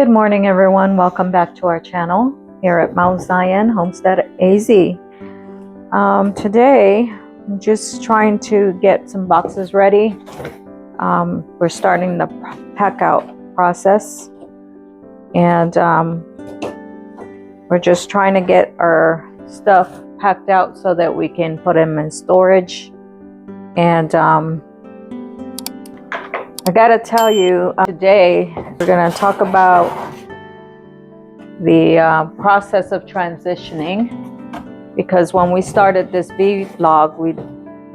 Good morning, everyone. Welcome back to our channel here at Mount Zion Homestead AZ. Today, I'm just trying to get some boxes ready. We're starting the pack out process, and we're just trying to get our stuff packed out so that we can put them in storage. And I gotta tell you, today we're gonna talk about the process of transitioning, because when we started this vlog,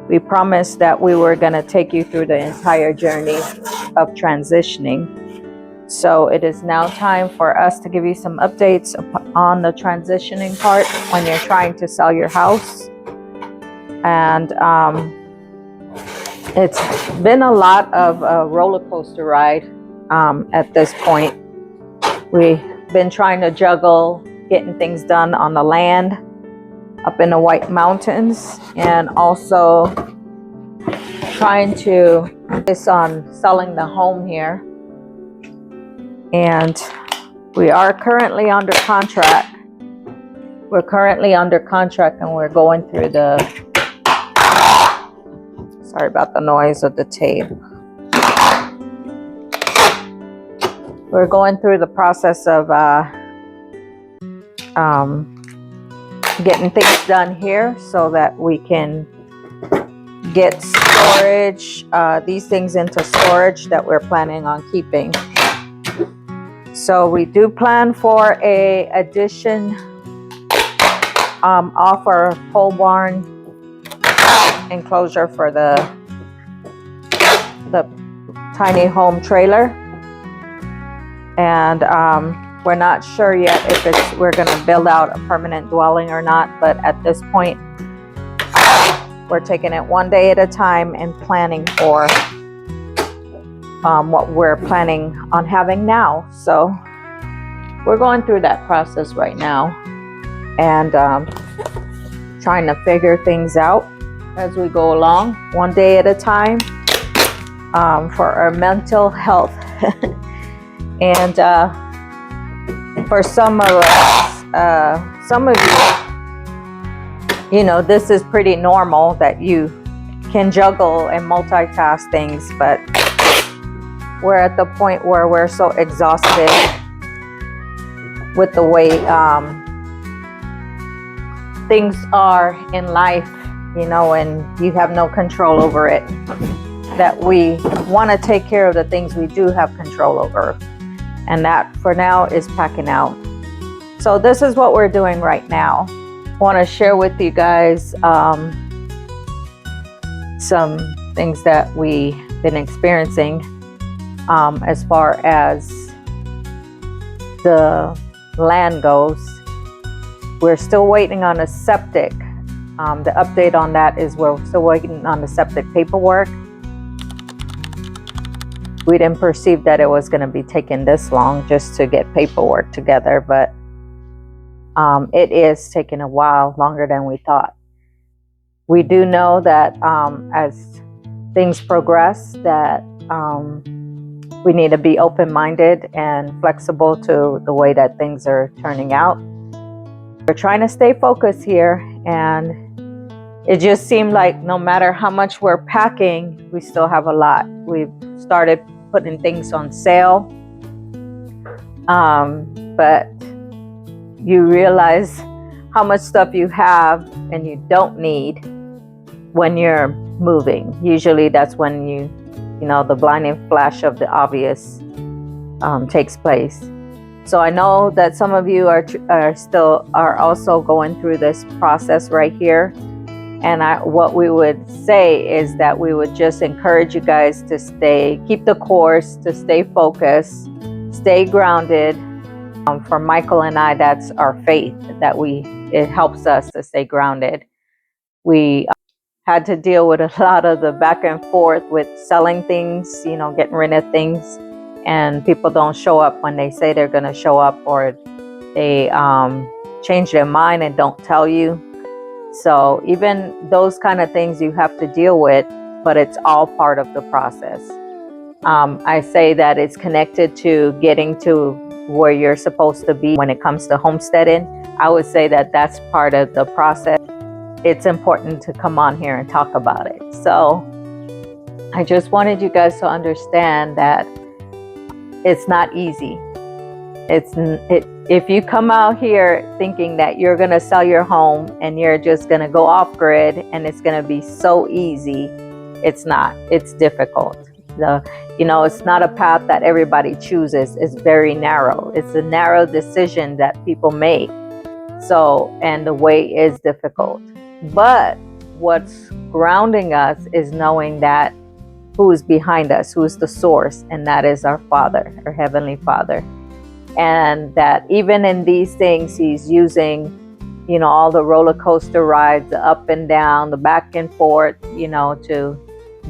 we promised that we were gonna take you through the entire journey of transitioning. So it is now time for us to give you some updates on the transitioning part when you're trying to sell your house. And it's been a lot of a roller coaster ride at this point. We've been trying to juggle getting things done on the land up in the White Mountains, and also trying to focus on selling the home here. And we are currently under contract. We're currently under contract, and we're going through the... Sorry about the noise of the tape. We're going through the process of getting things done here so that we can get storage, these things into storage that we're planning on keeping. So we do plan for a addition off our pole barn enclosure for the tiny home trailer, and we're not sure yet if we're going to build out a permanent dwelling or not, but at this point we're taking it one day at a time and planning for what we're planning on having now. So we're going through that process right now, and trying to figure things out as we go along, one day at a time, for our mental health. And for some of us, some of you, this is pretty normal that you can juggle and multitask things, but we're at the point where we're so exhausted with the way things are in life, and you have no control over it, that we want to take care of the things we do have control over. And that for now is packing out. So this is what we're doing right now. I want to share with you guys some things that we've been experiencing as far as the land goes. We're still waiting on a septic. The update on that is we're still waiting on the septic paperwork. We didn't perceive that it was going to be taking this long just to get paperwork together, but it is taking a while, longer than we thought. We do know that as things progress, that we need to be open-minded and flexible to the way that things are turning out. We're trying to stay focused here, and it just seemed like no matter how much we're packing, we still have a lot. We've started putting things on sale, but you realize how much stuff you have and you don't need when you're moving. Usually that's when the blinding flash of the obvious takes place. So I know that some of you are also going through this process right here. And what we would say is that we would just encourage you guys to keep the course, to stay focused, stay grounded. For Michael and I, that's our faith, that it helps us to stay grounded. We had to deal with a lot of the back and forth with selling things, getting rid of things, and people don't show up when they say they're going to show up, or they change their mind and don't tell you. So even those kind of things you have to deal with, but it's all part of the process. I say that it's connected to getting to where you're supposed to be when it comes to homesteading. I would say that that's part of the process. It's important to come on here and talk about it. So I just wanted you guys to understand that it's not easy. If you come out here thinking that you're going to sell your home and you're just going to go off grid and it's going to be so easy, it's not. It's difficult. It's not a path that everybody chooses. It's very narrow. It's a narrow decision that people make. And the way is difficult. But what's grounding us is knowing that who is behind us, who is the source, and that is our Father, our Heavenly Father. And that even in these things, He's using, all the roller coaster rides, the up and down, the back and forth, to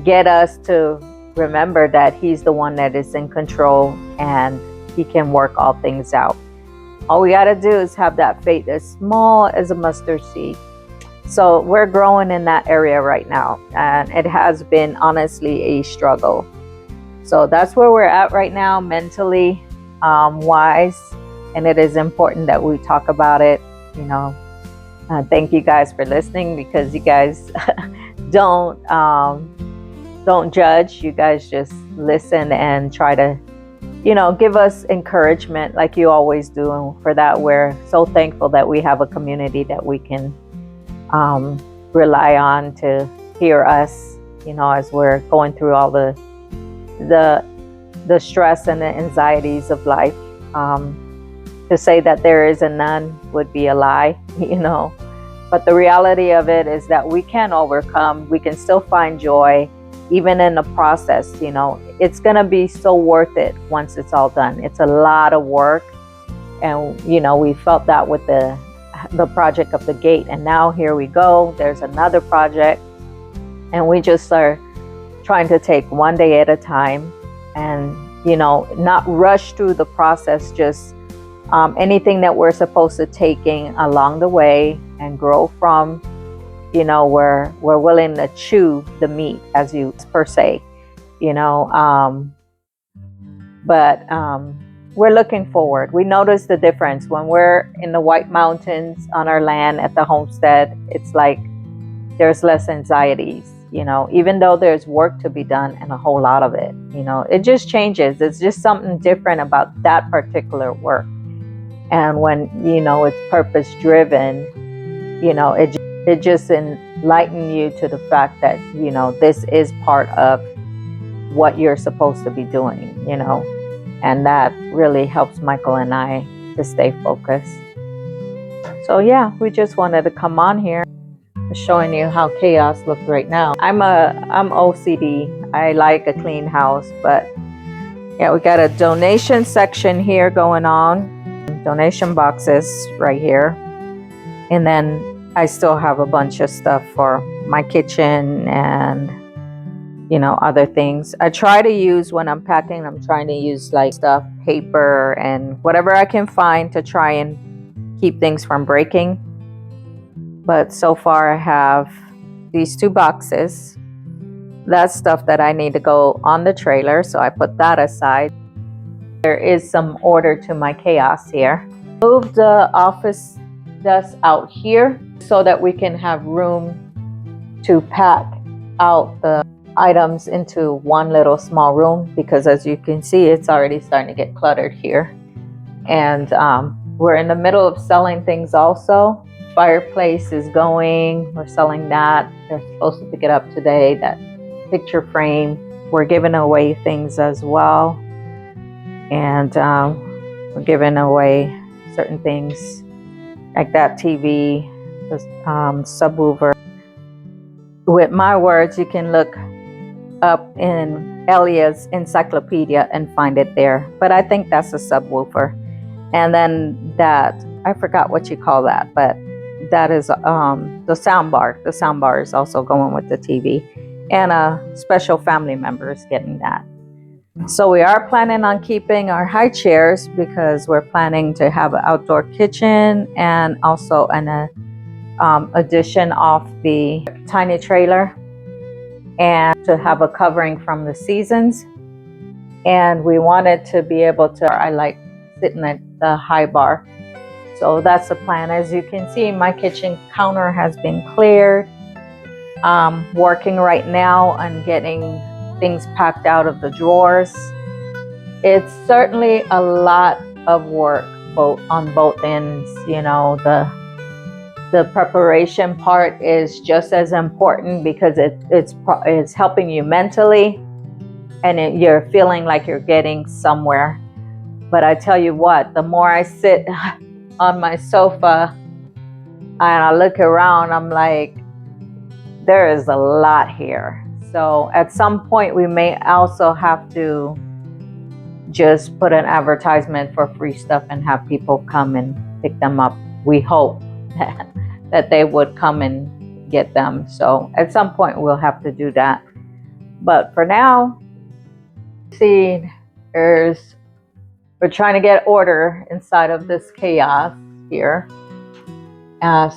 get us to remember that He's the one that is in control and He can work all things out. All we got to do is have that faith as small as a mustard seed. So we're growing in that area right now, and it has been honestly a struggle. So that's where we're at right now, mentally wise, and it is important that we talk about it. Thank you guys for listening, because you guys don't judge. You guys just listen and try to give us encouragement like you always do. And for that, we're so thankful that we have a community that we can rely on to hear us, as we're going through all the stress and the anxieties of life. To say that there is a none would be a lie, But the reality of it is that we can overcome. We can still find joy, even in the process. It's going to be so worth it once it's all done. It's a lot of work. And, we felt that with the project of the gate. And now here we go. There's another project. And we just are trying to take one day at a time and, not rush through the process. Just anything that we're supposed to taking along the way and grow from, we're willing to chew the meat, as you per se, but we're looking forward. We notice the difference when we're in the White Mountains on our land at the homestead. It's like there's less anxieties, even though there's work to be done and a whole lot of it, it just changes. It's just something different about that particular work. And when, it's purpose driven, it just enlightens you to the fact that, this is part of what you're supposed to be doing, and that really helps Michael and I to stay focused. So yeah, we just wanted to come on here showing you how chaos looks right now. I'm OCD. I like a clean house, but yeah, we got a donation section here going on. Donation boxes right here. And then I still have a bunch of stuff for my kitchen and, other things. I try to use, when I'm packing, I'm trying to use like stuff, paper and whatever I can find to try and keep things from breaking. But so far I have these 2 boxes. That's stuff that I need to go on the trailer, so I put that aside. There is some order to my chaos here. Move the office desk out here so that we can have room to pack out the items into one little small room, because as you can see, it's already starting to get cluttered here. And we're in the middle of selling things also. Fireplace is going. We're selling that. They're supposed to pick it up today. That picture frame. We're giving away things as well. And we're giving away certain things like that TV, the subwoofer. With my words, you can look up in Elia's encyclopedia and find it there. But I think that's a subwoofer. And then that, I forgot what you call that, but that is the sound bar. The sound bar is also going with the TV. And a special family member is getting that. So we are planning on keeping our high chairs, because we're planning to have an outdoor kitchen and also an addition off the tiny trailer, and to have a covering from the seasons. and we wanted to be able to, I like sitting at the high bar. So that's the plan. As you can see, my kitchen counter has been cleared. Working right now on getting things packed out of the drawers. It's certainly a lot of work on both ends. You know, the preparation part is just as important because it's helping you mentally, and you're feeling like you're getting somewhere. But I tell you what, the more I sit on my sofa and I look around, I'm like, there is a lot here. So at some point we may also have to just put an advertisement for free stuff and have people come and pick them up. We hope that they would come and get them. So at some point we'll have to do that. But for now, see, we're trying to get order inside of this chaos here.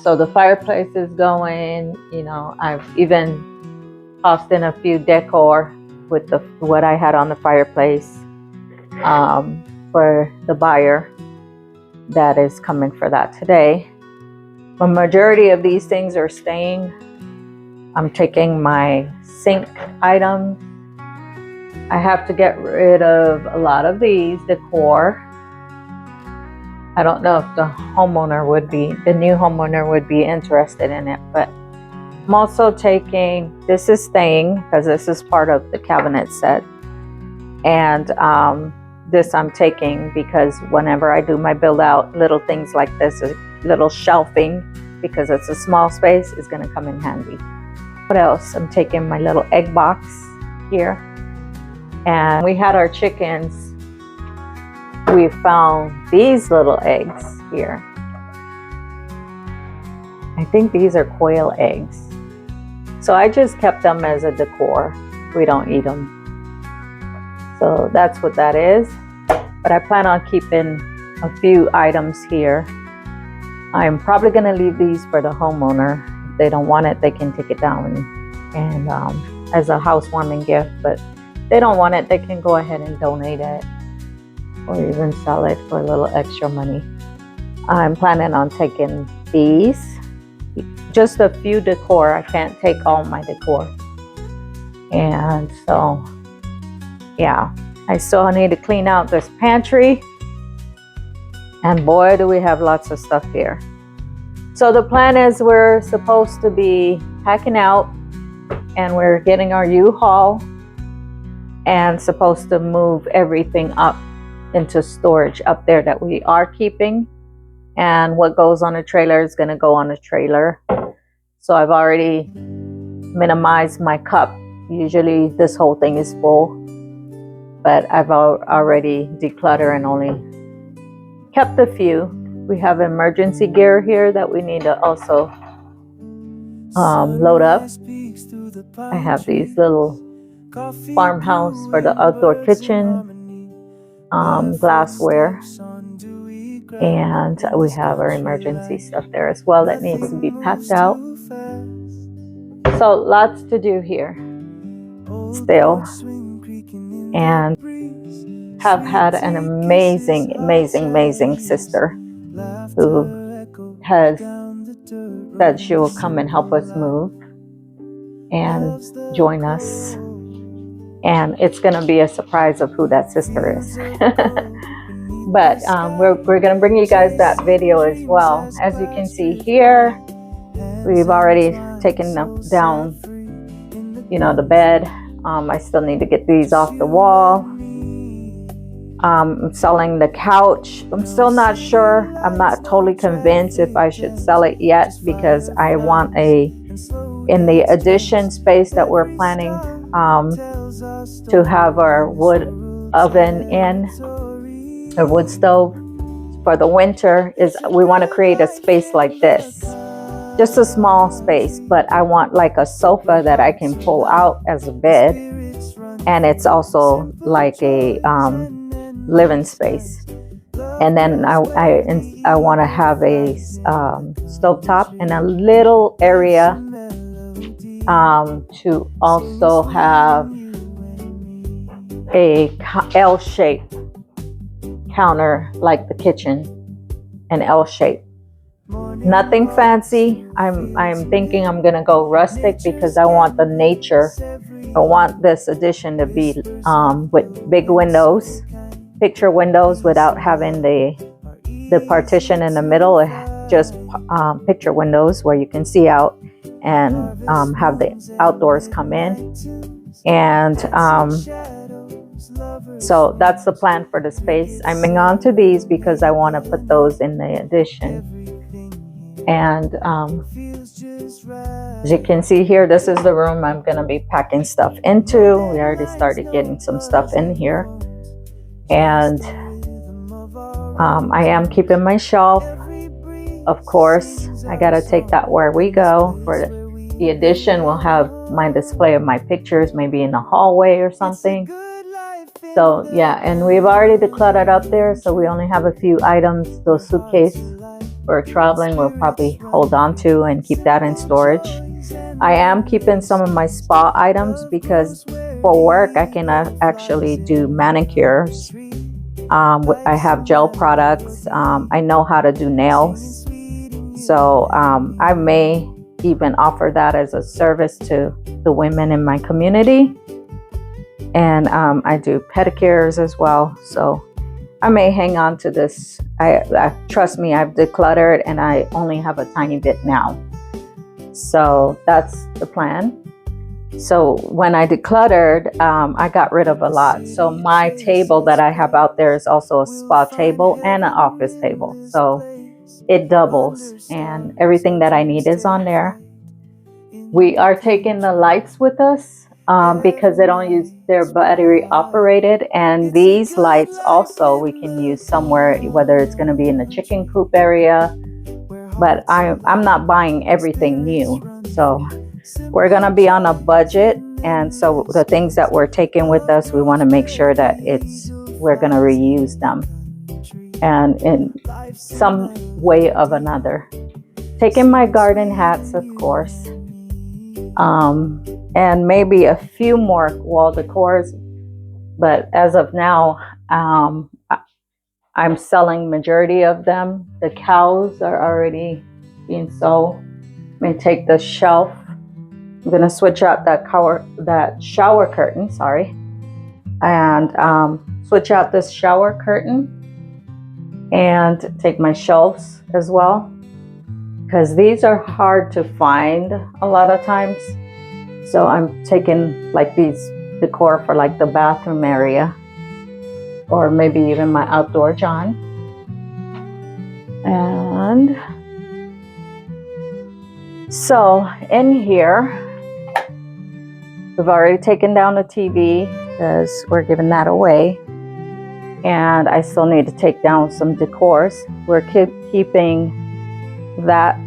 So the fireplace is going. You know, I've even tossed in a few decor with what I had on the fireplace for the buyer that is coming for that today. The majority of these things are staying. I'm taking my sink items. I have to get rid of a lot of these decor. I don't know if the new homeowner would be interested in it, but I'm also taking, this is staying because this is part of the cabinet set. And this I'm taking because whenever I do my build out, little things like this, a little shelving, because it's a small space, is going to come in handy. What else? I'm taking my little egg box here. And we had our chickens. We found these little eggs here. I think these are quail eggs. So I just kept them as a decor. We don't eat them. So that's what that is. But I plan on keeping a few items here. I'm probably going to leave these for the homeowner. If they don't want it, they can take it down and as a housewarming gift. But if they don't want it, they can go ahead and donate it or even sell it for a little extra money. I'm planning on taking these. Just a few decor. I can't take all my decor. And so, yeah, I still need to clean out this pantry. And boy, do we have lots of stuff here. So the plan is we're supposed to be packing out, and we're getting our U-Haul and supposed to move everything up into storage up there that we are keeping. And what goes on a trailer is going to go on a trailer. So I've already minimized my cup. Usually this whole thing is full, but I've already decluttered and only kept a few. We have emergency gear here that we need to also load up. I have these little farmhouse for the outdoor kitchen, glassware, and we have our emergency stuff there as well that needs to be packed out. So lots to do here still, and have had an amazing sister who has said she will come and help us move and join us. And it's going to be a surprise of who that sister is. But we're going to bring you guys that video as well. As you can see here, we've already taken down, the bed. I still need to get these off the wall. I'm selling the couch. I'm still not sure. I'm not totally convinced if I should sell it yet, because I want in the addition space that we're planning to have our wood oven in, a wood stove for the winter. We want to create a space like this, just a small space, but I want like a sofa that I can pull out as a bed, and it's also like a living space. And then I want to have a stovetop and a little area to also have a L-shaped counter like the kitchen, an L shape. Nothing fancy. I'm thinking I'm gonna go rustic because I want the nature. I want this addition to be with big windows, picture windows, without having the partition in the middle. Just picture windows where you can see out and have the outdoors come in. And so that's the plan for the space. I'm moving on to these because I want to put those in the addition. And as you can see here, this is the room I'm going to be packing stuff into. We already started getting some stuff in here. And I am keeping my shelf. Of course, I got to take that where we go. For the addition, we'll have my display of my pictures, maybe in the hallway or something. So yeah, and we've already decluttered up there, so we only have a few items. Those suitcases for traveling we'll probably hold on to and keep that in storage. I am keeping some of my spa items because for work I can actually do manicures. I have gel products. I know how to do nails. So I may even offer that as a service to the women in my community. And I do pedicures as well. So I may hang on to this. I trust me, I've decluttered and I only have a tiny bit now. So that's the plan. So when I decluttered, I got rid of a lot. So my table that I have out there is also a spa table and an office table. So it doubles and everything that I need is on there. We are taking the lights with us because they don't use, they're battery operated. And these lights also we can use somewhere, whether it's going to be in the chicken coop area. But I'm not buying everything new. So we're going to be on a budget. And so the things that we're taking with us, we want to make sure that we're going to reuse them. And in some way of another. Taking my garden hats, of course. And maybe a few more wall decors. But as of now, I'm selling majority of them. The cows are already being sold. I may take the shelf. I'm going to switch out that shower curtain, and switch out this shower curtain and take my shelves as well, because these are hard to find a lot of times. So I'm taking like these decor for like the bathroom area, or maybe even my outdoor john. And so in here, we've already taken down the TV because we're giving that away. And I still need to take down some decors. We're keeping that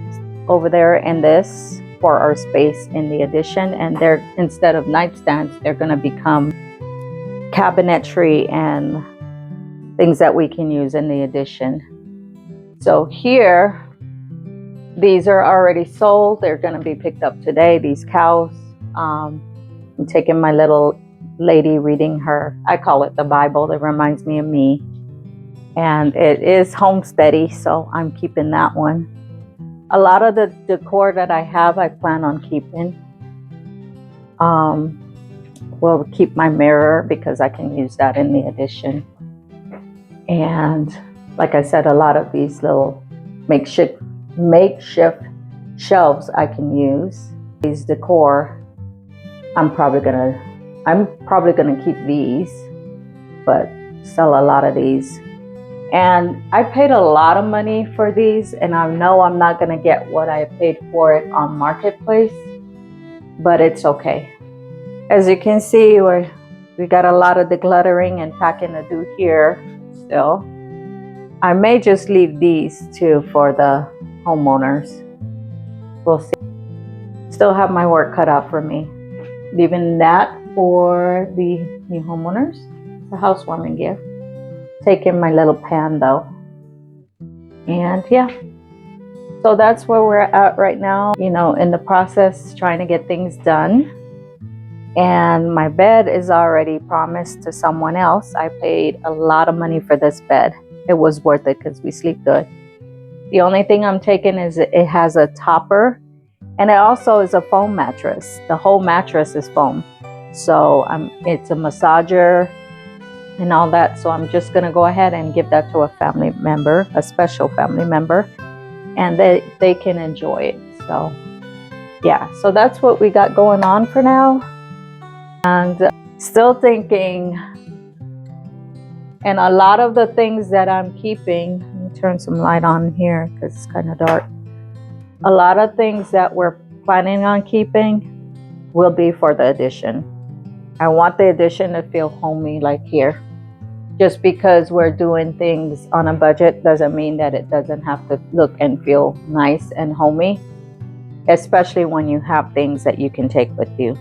over there and this for our space in the addition. And they're, instead of nightstands, they're going to become cabinetry and things that we can use in the addition. So here, these are already sold. They're going to be picked up today, these cows. I'm taking my little lady reading her, I call it the Bible, that reminds me of me. And it is Homesteady, so I'm keeping that one. A lot of the decor that I have, I plan on keeping. We'll keep my mirror because I can use that in the addition. And like I said, a lot of these little makeshift shelves I can use. These decor, I'm probably gonna keep these, but sell a lot of these. And I paid a lot of money for these, and I know I'm not gonna get what I paid for it on Marketplace, but it's okay. As you can see, we got a lot of decluttering and packing to do here still. I may just leave these too for the homeowners. We'll see. Still have my work cut out for me. Leaving that for the new homeowners. It's a housewarming gift. Taking my little pan though. And yeah. So that's where we're at right now. You know, in the process, trying to get things done. And my bed is already promised to someone else. I paid a lot of money for this bed. It was worth it because we sleep good. The only thing I'm taking is it has a topper, and it also is a foam mattress. The whole mattress is foam. So it's a massager and all that. So I'm just going to go ahead and give that to a family member, a special family member, and they can enjoy it. So yeah, so that's what we got going on for now. And still thinking, and a lot of the things that I'm keeping, let me turn some light on here because it's kind of dark. A lot of things that we're planning on keeping will be for the addition. I want the addition to feel homey like here. Just because we're doing things on a budget doesn't mean that it doesn't have to look and feel nice and homey, especially when you have things that you can take with you.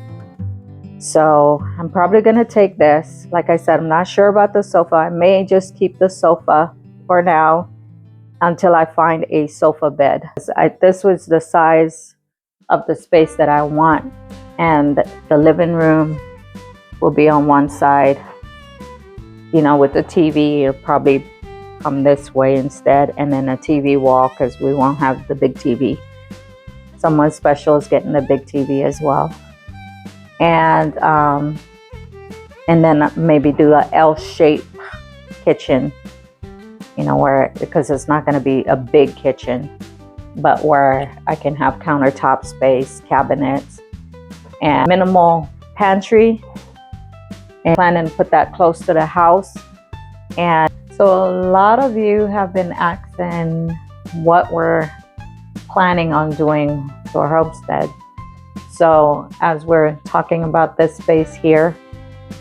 So I'm probably going to take this. Like I said, I'm not sure about the sofa. I may just keep the sofa for now until I find a sofa bed. This was the size of the space that I want, and the living room will be on one side, you know, with the TV. It'll probably come this way instead, and then a TV wall because we won't have the big TV. Someone special is getting the big TV as well. And then maybe do a L-shaped kitchen, you know, where, because it's not going to be a big kitchen, but where I can have countertop space, cabinets, and minimal pantry, and planning to put that close to the house. And so a lot of you have been asking what we're planning on doing to our homestead. So as we're talking about this space here,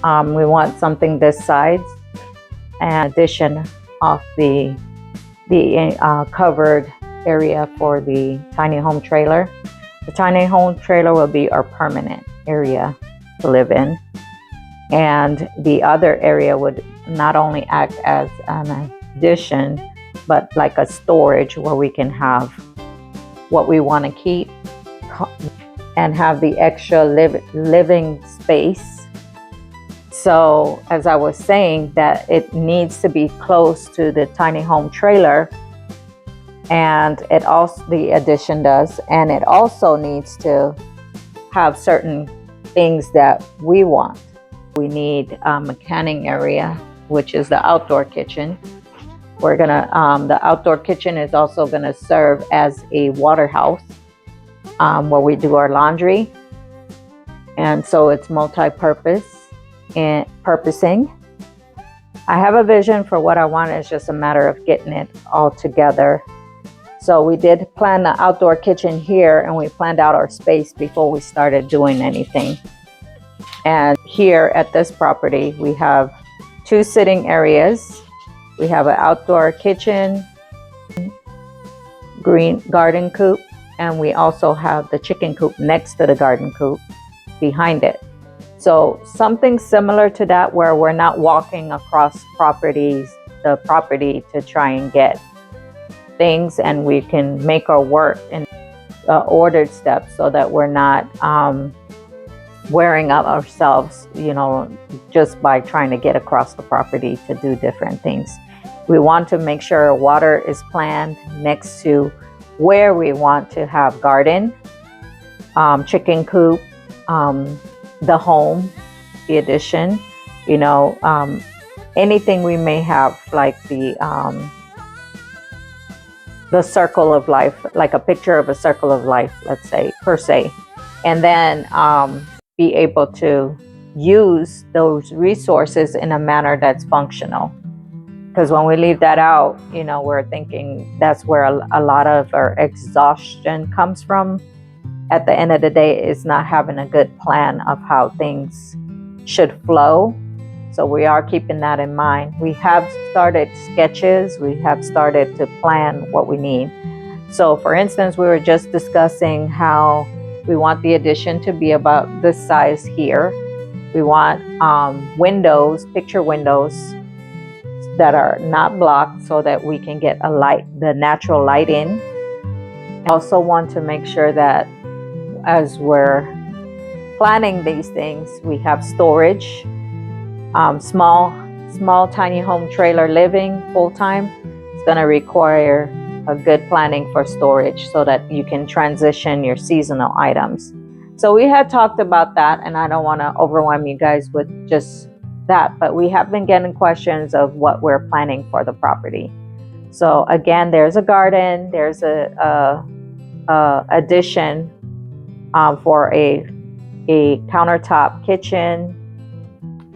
we want something this size, and addition off the covered area for the tiny home trailer. The tiny home trailer will be our permanent area to live in, and the other area would not only act as an addition, but like a storage where we can have what we want to keep and have the extra living space. So as I was saying, that it needs to be close to the tiny home trailer, and it also, the addition does, and it also needs to have certain things that we want. We need a canning area, which is the outdoor kitchen. We're gonna the outdoor kitchen is also gonna serve as a water house, where we do our laundry, and so it's multi-purpose and purposing. I have a vision for what I want. It's just a matter of getting it all together. So we did plan the outdoor kitchen here, and we planned out our space before we started doing anything. And here at this property, we have 2 sitting areas. We have an outdoor kitchen, green garden coop, and we also have the chicken coop next to the garden coop behind it. So something similar to that, where we're not walking across the property to try and get things, and we can make our work in ordered steps so that we're not wearing out ourselves, you know, just by trying to get across the property to do different things. We want to make sure water is planned next to where we want to have garden, chicken coop, the home, the addition, you know, anything we may have, like the circle of life, like a picture of a circle of life, let's say, per se, and then be able to use those resources in a manner that's functional. Because when we leave that out, you know, we're thinking that's where a lot of our exhaustion comes from. At the end of the day, is not having a good plan of how things should flow. So we are keeping that in mind. We have started sketches. We have started to plan what we need. So for instance, we were just discussing how we want the addition to be about this size here. We want windows, picture windows that are not blocked so that we can get the natural light in. I also want to make sure that as we're planning these things, we have storage, small tiny home trailer living full-time. It's going to require a good planning for storage so that you can transition your seasonal items. So we had talked about that, and I don't want to overwhelm you guys with just that, but we have been getting questions of what we're planning for the property. So again, there's a garden, there's a addition for a countertop kitchen,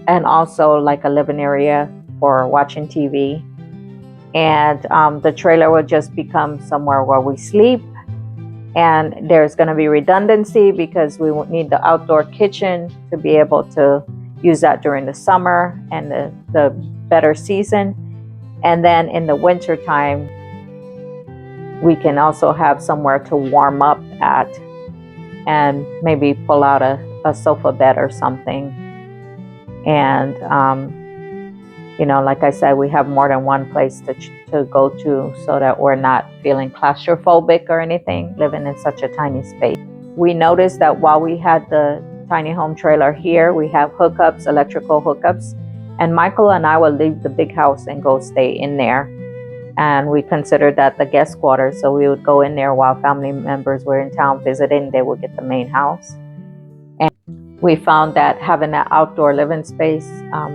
and also like a living area for watching TV. And the trailer will just become somewhere where we sleep. And there's going to be redundancy because we won't need the outdoor kitchen to be able to use that during the summer and the better season. And then in the winter time, we can also have somewhere to warm up at and maybe pull out a sofa bed or something. And, like I said, we have more than one place to go to so that we're not feeling claustrophobic or anything, living in such a tiny space. We noticed that while we had the tiny home trailer here, we have hookups, electrical hookups, and Michael and I will leave the big house and go stay in there. And we considered that the guest quarters, so we would go in there while family members were in town visiting. They would get the main house. And we found that having that outdoor living space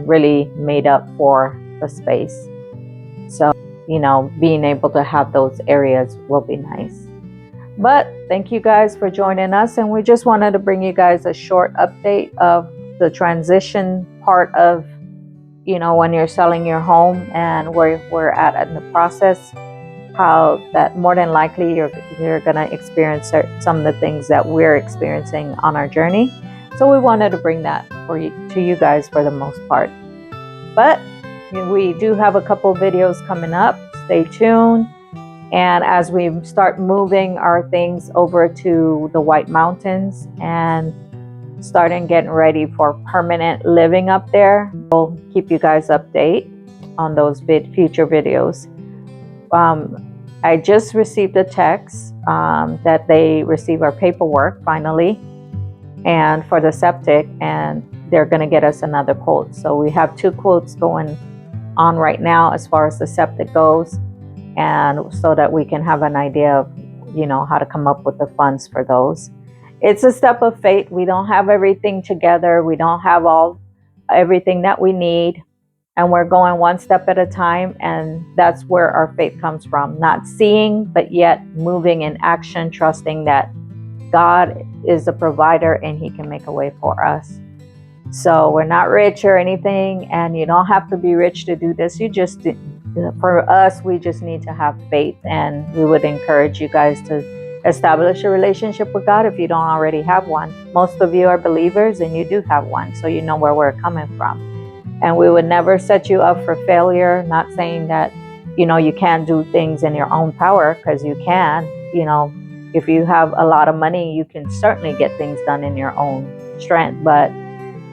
really made up for the space. So, being able to have those areas will be nice. But thank you guys for joining us. And we just wanted to bring you guys a short update of the transition part of, when you're selling your home and where we're at in the process, how that more than likely you're going to experience some of the things that we're experiencing on our journey. So we wanted to bring that to you guys for the most part. But we do have a couple videos coming up. Stay tuned. And as we start moving our things over to the White Mountains and starting getting ready for permanent living up there, we'll keep you guys updated on those future videos. I just received a text that they received our paperwork finally, and for the septic, and they're going to get us another quote. So we have 2 quotes going on right now as far as the septic goes, and so that we can have an idea of how to come up with the funds for those. It's a step of faith. We don't have everything together. We don't have everything that we need, and we're going one step at a time. And that's where our faith comes from. Not seeing, but yet moving in action, trusting that God is a provider and He can make a way for us. So we're not rich or anything, and you don't have to be rich to do this. For us, we just need to have faith, and we would encourage you guys to establish a relationship with God if you don't already have one. Most of you are believers and you do have one, so you know where we're coming from. And we would never set you up for failure, not saying that, you can't do things in your own power, because you can. If you have a lot of money, you can certainly get things done in your own strength. But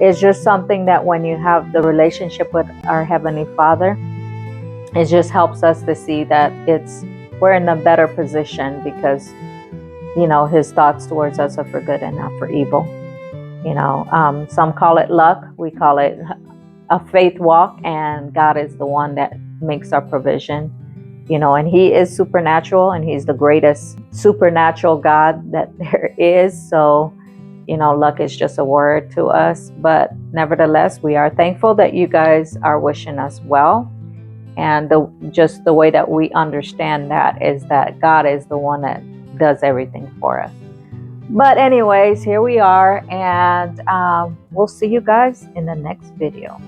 it's just something that when you have the relationship with our Heavenly Father, it just helps us to see that we're in a better position because, His thoughts towards us are for good and not for evil. Some call it luck. We call it a faith walk, and God is the one that makes our provision. And He is supernatural, and He's the greatest supernatural God that there is. So, luck is just a word to us. But nevertheless, we are thankful that you guys are wishing us well. And just the way that we understand that is that God is the one that does everything for us. But anyways, here we are, and we'll see you guys in the next video.